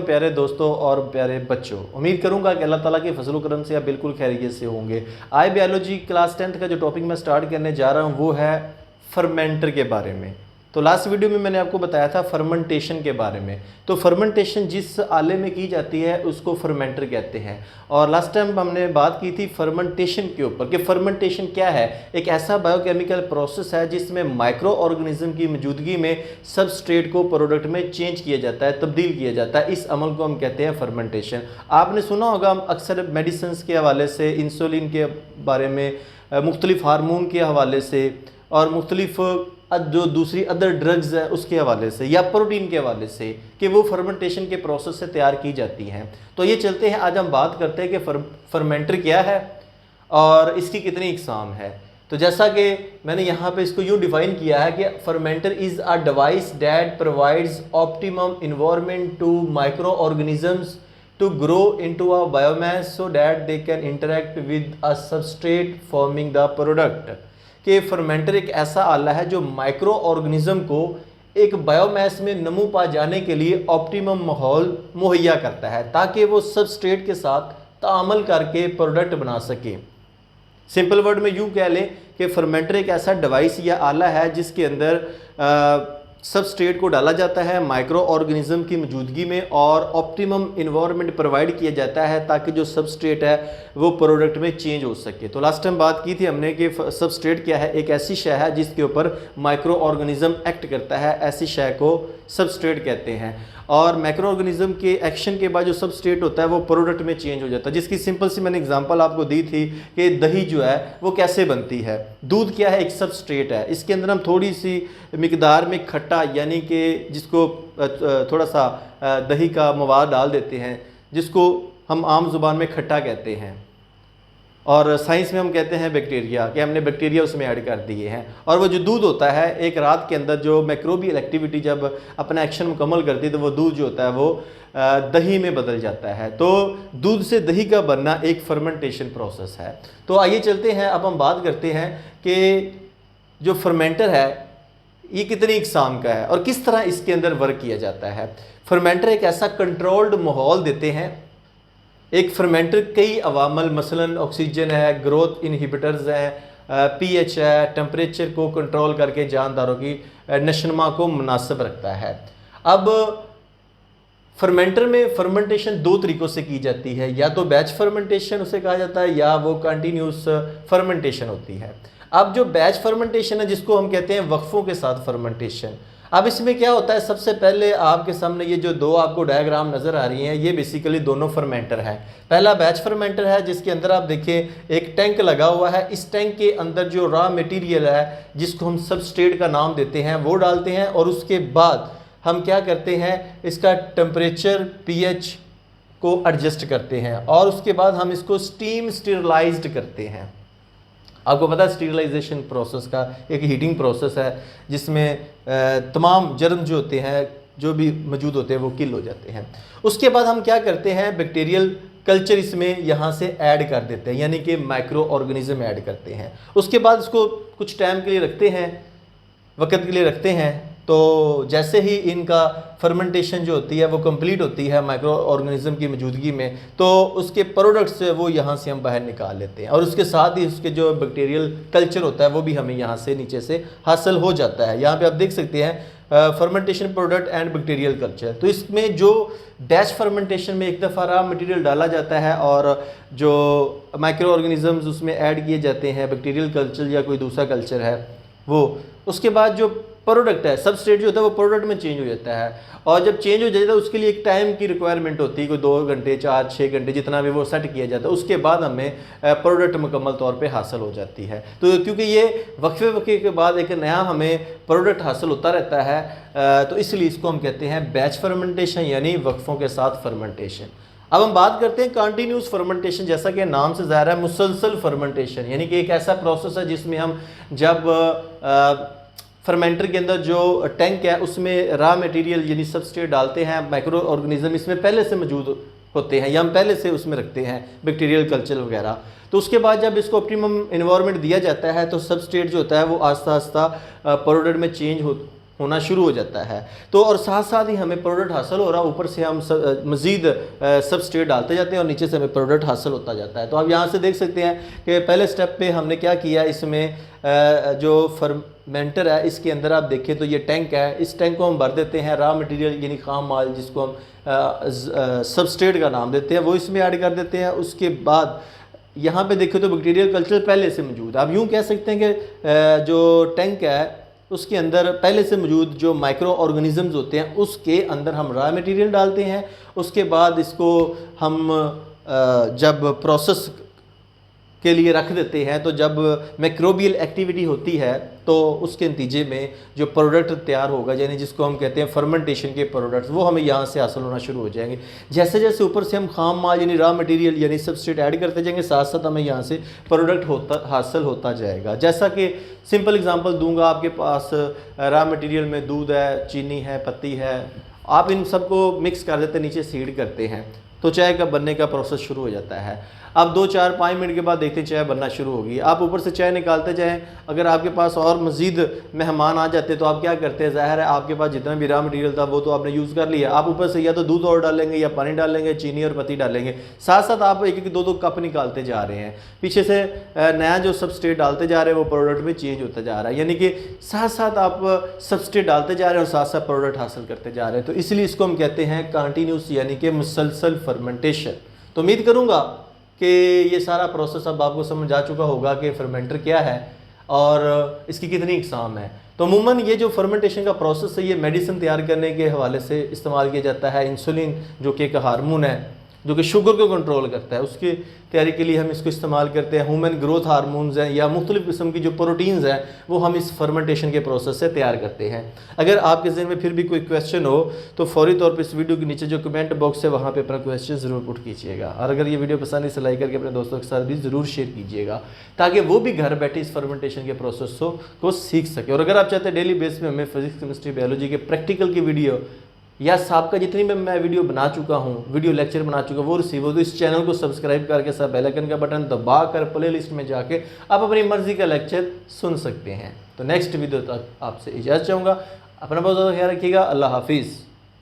प्यारे दोस्तों और प्यारे बच्चों, उम्मीद करूंगा कि अल्लाह ताला के फजल करम से आप बिल्कुल खैरियत से होंगे। आज बायोलॉजी क्लास 10th का जो टॉपिक मैं स्टार्ट करने जा रहा हूं वो है फर्मेंटर के बारे में। तो लास्ट वीडियो में मैंने आपको बताया था फर्मेंटेशन के बारे में। तो फर्मेंटेशन जिस आले में की जाती है उसको फर्मेंटर कहते हैं। और लास्ट टाइम हमने बात की थी फर्मेंटेशन के ऊपर कि फर्मेंटेशन क्या है। एक ऐसा बायोकेमिकल प्रोसेस है जिसमें माइक्रो ऑर्गेनिज्म की मौजूदगी में सबस्ट्रेट को प्रोडक्ट में चेंज किया जाता है, तब्दील किया जाता है। इस अमल को हम कहते हैं फर्मेंटेशन। आपने सुना होगा हम अक्सर मेडिसिन के हवाले से, इंसुलिन के बारे में, मुख्तलिफ हार्मोन के हवाले से और मुख्तलिफ जो दूसरी अदर ड्रग्स है उसके हवाले से या प्रोटीन के हवाले से कि वो फर्मेंटेशन के प्रोसेस से तैयार की जाती हैं। तो ये चलते हैं, आज हम बात करते हैं कि फर्मेंटर क्या है और इसकी कितनी इकसाम है। तो जैसा कि मैंने यहाँ पे इसको यूँ डिफाइन किया है कि fermenter is a device that provides optimum environment to micro organisms to grow into a biomass so that they can interact with a substrate forming the product। कि फर्मेंटर एक ऐसा आला है जो माइक्रो ऑर्गेनिज्म को एक बायोमास में नमू पा जाने के लिए ऑप्टिमम माहौल मुहैया करता है ताकि वो सबस्ट्रेट के साथ ताअम्मुल करके प्रोडक्ट बना सके। सिंपल वर्ड में यूँ कह लें कि फर्मेंटर एक ऐसा डिवाइस या आला है जिसके अंदर सबस्ट्रेट को डाला जाता है माइक्रो ऑर्गेनिज्म की मौजूदगी में और ऑप्टिमम इन्वायरमेंट प्रोवाइड किया जाता है ताकि जो सबस्ट्रेट है वो प्रोडक्ट में चेंज हो सके। तो लास्ट टाइम बात की थी हमने कि सबस्ट्रेट क्या है, एक ऐसी शय है जिसके ऊपर माइक्रो ऑर्गेनिज्म एक्ट करता है, ऐसी शय को सबस्ट्रेट कहते हैं। और माइक्रो ऑर्गेनिज्म के एक्शन के बाद जो सबस्ट्रेट होता है वो प्रोडक्ट में चेंज हो जाता है, जिसकी सिंपल सी मैंने एग्जांपल आपको दी थी कि दही जो है वो कैसे बनती है। दूध क्या है, एक सबस्ट्रेट है, इसके अंदर हम थोड़ी सी मिकदार में खट्टा यानी कि जिसको थोड़ा सा दही का मवाद डाल देते हैं जिसको हम आम जुबान में खट्टा कहते हैं और साइंस में हम कहते हैं बैक्टीरिया, कि हमने बैक्टीरिया उसमें ऐड कर दिए हैं। और वो जो दूध होता है एक रात के अंदर जो माइक्रोबियल एक्टिविटी जब अपना एक्शन मुकम्मल करती है तो वो दूध जो होता है वो दही में बदल जाता है। तो दूध से दही का बनना एक फर्मेंटेशन प्रोसेस है। तो आइए चलते हैं, अब हम बात करते हैं कि जो फर्मेंटर है ये कितनी इकसाम का है और किस तरह इसके अंदर वर्क किया जाता है। फर्मेंटर एक ऐसा कंट्रोल्ड माहौल देते हैं। एक फर्मेंटर कई अवामल मसलन ऑक्सीजन है, ग्रोथ इनहिबिटर्स हैं, पीएच है, टेम्परेचर को कंट्रोल करके जानदारों की नशोनुमा को मुनासिब रखता है। अब फर्मेंटर में फर्मेंटेशन दो तरीक़ों से की जाती है, या तो बैच फर्मेंटेशन उसे कहा जाता है या वो कंटिन्यूस फर्मेंटेशन होती है। अब जो बैच फर्मेंटेशन है जिसको हम कहते हैं वक्फों के साथ फर्मेंटेशन, अब इसमें क्या होता है, सबसे पहले आपके सामने ये जो दो आपको डायग्राम नज़र आ रही हैं ये बेसिकली दोनों फर्मेंटर हैं। पहला बैच फर्मेंटर है जिसके अंदर आप देखिए एक टैंक लगा हुआ है, इस टैंक के अंदर जो रॉ मटेरियल है जिसको हम सबस्ट्रेट का नाम देते हैं वो डालते हैं और उसके बाद हम क्या करते हैं, इसका टेम्परेचर पीएच को एडजस्ट करते हैं और उसके बाद हम इसको स्टीम स्टेरलाइज्ड करते हैं। आपको पता है स्टीरलाइजेशन प्रोसेस का एक हीटिंग प्रोसेस है जिसमें तमाम जर्म जो होते हैं जो भी मौजूद होते हैं वो किल हो जाते हैं। उसके बाद हम क्या करते हैं, बैक्टीरियल कल्चर इसमें यहाँ से ऐड कर देते हैं, यानी कि माइक्रो ऑर्गेनिज्म ऐड करते हैं। उसके बाद इसको कुछ टाइम के लिए रखते हैं, वक्त के लिए रखते हैं। तो जैसे ही इनका फर्मेंटेशन जो होती है वो कंप्लीट होती है माइक्रो ऑर्गेनिज्म की मौजूदगी में, तो उसके प्रोडक्ट्स वो यहाँ से हम बाहर निकाल लेते हैं और उसके साथ ही उसके जो बैक्टीरियल कल्चर होता है वो भी हमें यहाँ से नीचे से हासिल हो जाता है। यहाँ पे आप देख सकते हैं fermentation product and bacterial culture. तो इसमें जो बैच फर्मेंटेशन में एक दफ़ा रॉ मटेरियल डाला जाता है और जो माइक्रो ऑर्गेनिजम्स उसमें ऐड किए जाते हैं, बैक्टीरियल कल्चर या कोई दूसरा कल्चर है वो, उसके बाद जो प्रोडक्ट है सबस्ट्रेट जो होता है वो प्रोडक्ट में चेंज हो जाता है। और जब चेंज हो जाता है उसके लिए एक टाइम की रिक्वायरमेंट होती है, कोई 2 घंटे 4-6 घंटे जितना भी वो सेट किया जाता है, उसके बाद हमें प्रोडक्ट मुकम्मल तौर पे हासिल हो जाती है। तो क्योंकि ये वक्फे के बाद एक नया हमें प्रोडक्ट हासिल होता रहता है तो इसलिए इसको हम कहते हैं बैच फर्मेंटेशन यानी वक्फों के साथ फर्मेंटेशन। अब हम बात करते हैं कंटिन्यूस फर्मेंटेशन। जैसा कि नाम से ज़ाहिर है मुसलसल फर्मेंटेशन, यानी कि एक ऐसा प्रोसेस है जिसमें हम जब फर्मेंटर के अंदर जो टैंक है उसमें रॉ मटेरियल यानी सबस्ट्रेट डालते हैं, माइक्रो ऑर्गेनिज्म इसमें पहले से मौजूद होते हैं या हम पहले से उसमें रखते हैं बैक्टीरियल कल्चर वगैरह। तो उसके बाद जब इसको ऑप्टिमम इन्वायरमेंट दिया जाता है तो सबस्ट्रेट जो होता है वो आस्ता आस्ता प्रोडक्ट में चेंज होना शुरू हो जाता है। तो और साथ साथ ही हमें प्रोडक्ट हासिल हो रहा है, ऊपर से हम मज़ीद सबस्ट्रेट डालते जाते हैं और नीचे से हमें प्रोडक्ट हासिल होता जाता है। तो आप यहाँ से देख सकते हैं कि पहले स्टेप पे हमने क्या किया, इसमें जो फर्मेंटर है इसके अंदर आप देखें तो ये टैंक है, इस टैंक को हम भर देते हैं रॉ मटेरियल यानी खाम माल जिसको हम सबस्ट्रेट का नाम देते हैं, वो इसमें ऐड कर देते हैं। उसके बाद यहाँ पे देखें तो बैक्टीरियल कल्चर पहले से मौजूद है। आप यूँ कह सकते हैं कि जो टैंक है उसके अंदर पहले से मौजूद जो माइक्रो ऑर्गेनिजम्स होते हैं उसके अंदर हम रॉ मटेरियल डालते हैं। उसके बाद इसको हम जब प्रोसेस के लिए रख देते हैं तो जब माइक्रोबियल एक्टिविटी होती है तो उसके नतीजे में जो प्रोडक्ट तैयार होगा यानी जिसको हम कहते हैं फर्मेंटेशन के प्रोडक्ट्स, वो हमें यहाँ से हासिल होना शुरू हो जाएंगे। जैसे जैसे ऊपर से हम खाम माल यानी रॉ मटेरियल यानी सबस्ट्रेट ऐड करते जाएंगे, साथ साथ हमें यहाँ से प्रोडक्ट हासिल होता जाएगा। जैसा कि सिंपल एग्जांपल दूंगा, आपके पास रॉ मटेरियल में दूध है, चीनी है, पत्ती है, आप इन सबको मिक्स कर देते हैं, नीचे सीड करते हैं तो चाय का बनने का प्रोसेस शुरू हो जाता है। अब 2, 4, 5 मिनट के बाद देखते हैं चाय बनना शुरू होगी। आप ऊपर से चाय निकालते जाएं। अगर आपके पास और मज़ीद मेहमान आ जाते तो आप क्या करते हैं, ज़ाहिर है आपके पास जितना भी रॉ मटेरियल था वो तो आपने यूज़ कर लिया, आप ऊपर से या तो दूध और डालेंगे या पानी डालेंगे, चीनी और पत्ती डालेंगे, साथ साथ आप 1-1, 2-2 कप निकालते जा रहे हैं। पीछे से नया जो सबस्ट्रेट डालते जा रहे हैं वो प्रोडक्ट में चेंज होता जा रहा है, यानी कि साथ साथ आप सबस्ट्रेट डालते जा रहे हैं और साथ साथ प्रोडक्ट हासिल करते जा रहे हैं। तो इसलिए इसको हम कहते हैं कंटिन्यूस यानी कि मुसलसल फर्मेंटेशन। तो उम्मीद करूँगा कि ये सारा प्रोसेस अब आपको समझ आ चुका होगा कि फर्मेंटर क्या है और इसकी कितनी इकसाम है। तो अमूमन ये जो फर्मेंटेशन का प्रोसेस है ये मेडिसिन तैयार करने के हवाले से इस्तेमाल किया जाता है। इंसुलिन जो कि एक हार्मोन है जो कि शुगर को कंट्रोल करता है, उसकी तैयारी के लिए हम इसको इस्तेमाल करते हैं। ह्यूमन ग्रोथ हार्मोन्स हैं या मुख्तलिफ़ किस्म की जो प्रोटीन्स हैं वो हम इस फर्मेंटेशन के प्रोसेस से तैयार करते हैं। अगर आपके ज़हन में फिर भी कोई क्वेश्चन हो तो फौरी तौर पर इस वीडियो के नीचे जो कमेंट बॉक्स है वहाँ पर अपना क्वेश्चन ज़रूर पुट कीजिएगा। और अगर ये वीडियो पसंद से लाइक करके अपने दोस्तों के साथ भी ज़रूर शेयर कीजिएगा ताकि वो भी घर बैठे इस फर्मेंटेशन के प्रोसेस को सीख सके। और अगर आप चाहते हैं डेली बेस में हमें फिजिक्स, केमिस्ट्री, बायोलॉजी के प्रैक्टिकल की वीडियो या साबका जितनी भी मैं वीडियो बना चुका हूँ, वीडियो लेक्चर बना चुका हूँ, वो रिसीव हो तो इस चैनल को सब्सक्राइब करके सब बेल आइकन का बटन दबा कर प्ले लिस्ट में जाके आप अपनी मर्जी का लेक्चर सुन सकते हैं। तो नेक्स्ट वीडियो तक आपसे इजाज़त चाहूँगा। अपना बहुत ज़्यादा ख्याल रखिएगा। अल्लाह हाफिज़।